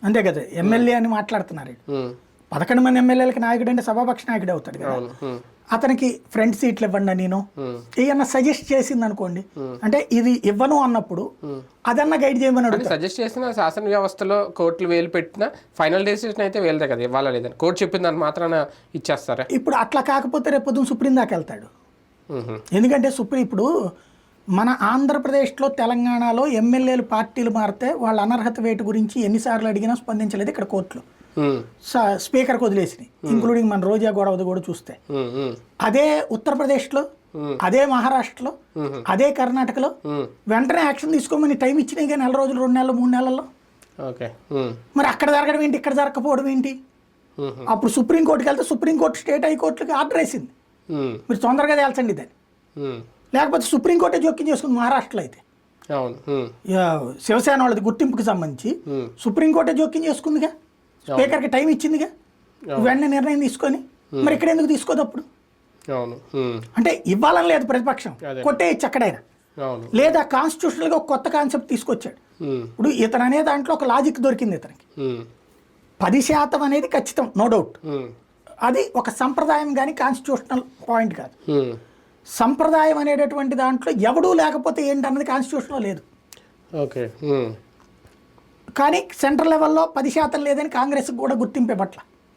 అంతే కదా, ఎమ్మెల్యే అని మాట్లాడుతున్నారు. 11 మంది ఎమ్మెల్యేలకి నాయకుడు అంటే సభాపక్ష నాయకుడు అవుతాడు కదా. అతనికి ఫ్రంట్ సీట్లు ఇవ్వండి నేను ఏమన్నా సజెస్ట్ చేసింది అనుకోండి, అంటే ఇది ఇవ్వను అన్నప్పుడు అదన్నా గైడ్ చేయమని అడుగుతాడు. సజెస్ట్ చేసిన శాసన వ్యవస్థలో కోర్టులు వేలు పెట్టిన ఫైనల్ డెసిషన్ అయితే వేలదే కదా, ఇవ్వాలా లేదని కోర్టు చెప్పిన దాన్ని మాత్రాన ఇచ్చేస్తారా? ఇప్పుడు అట్లా కాకపోతే రేపు పొద్దున్న సుప్రీం దాకా వెళ్తాడు. ఎందుకంటే ఇప్పుడు మన ఆంధ్రప్రదేశ్లో తెలంగాణలో ఎమ్మెల్యేలు పార్టీలు మారితే వాళ్ళ అనర్హత వేటు గురించి ఎన్నిసార్లు అడిగినా స్పందించలేదు ఇక్కడ కోర్టులు. స్పీకర్కి వదిలేసినాయి, ఇంక్లూడింగ్ మన రోజా గొడవది కూడా చూస్తే. అదే ఉత్తరప్రదేశ్లో, అదే మహారాష్ట్రలో, అదే కర్ణాటకలో వెంటనే యాక్షన్ తీసుకోమని టైం ఇచ్చినాయి కానీ 4 రోజులు, 2 నెలలు, 3 నెలల్లో. మరి అక్కడ జరగడం ఏంటి, ఇక్కడ జరగకపోవడం ఏంటి? అప్పుడు సుప్రీంకోర్టుకి వెళ్తే సుప్రీంకోర్టు స్టేట్ హైకోర్టులకి ఆర్డర్ వేసింది, మీరు తొందరగా తేల్చండి దాన్ని. లేకపోతే సుప్రీంకోర్టే జోక్యం చేసుకుంది మహారాష్ట్రలో అయితే. శివసేన వాళ్ళది గుర్తింపుకి సంబంధించి సుప్రీంకోర్టే జోక్యం చేసుకుందిగా, స్పీకర్కి టైం ఇచ్చిందిగా, వెంటనే నిర్ణయం తీసుకొని. మరి ఇక్కడ ఎందుకు తీసుకోదు అప్పుడు? అంటే ఇవ్వాలని లేదు ప్రతిపక్షం, కొట్టేయచ్చు ఎక్కడైనా. లేదా కాన్స్టిట్యూషనల్గా ఒక కొత్త కాన్సెప్ట్ తీసుకొచ్చాడు. ఇప్పుడు ఇతను అనే దాంట్లో ఒక లాజిక్ దొరికింది ఇతనికి. 10% అనేది ఖచ్చితం, నో డౌట్. అది ఒక సంప్రదాయం కానీ కాన్స్టిట్యూషనల్ పాయింట్ కాదు. సంప్రదాయం అనేటటువంటి దాంట్లో ఎవడూ లేకపోతే ఏంటన్నది కాన్స్టిట్యూషన్లో లేదు. కానీ సెంట్రల్ లెవెల్లో 10% లేదని కాంగ్రెస్కి కూడా గుర్తింపే పట్ల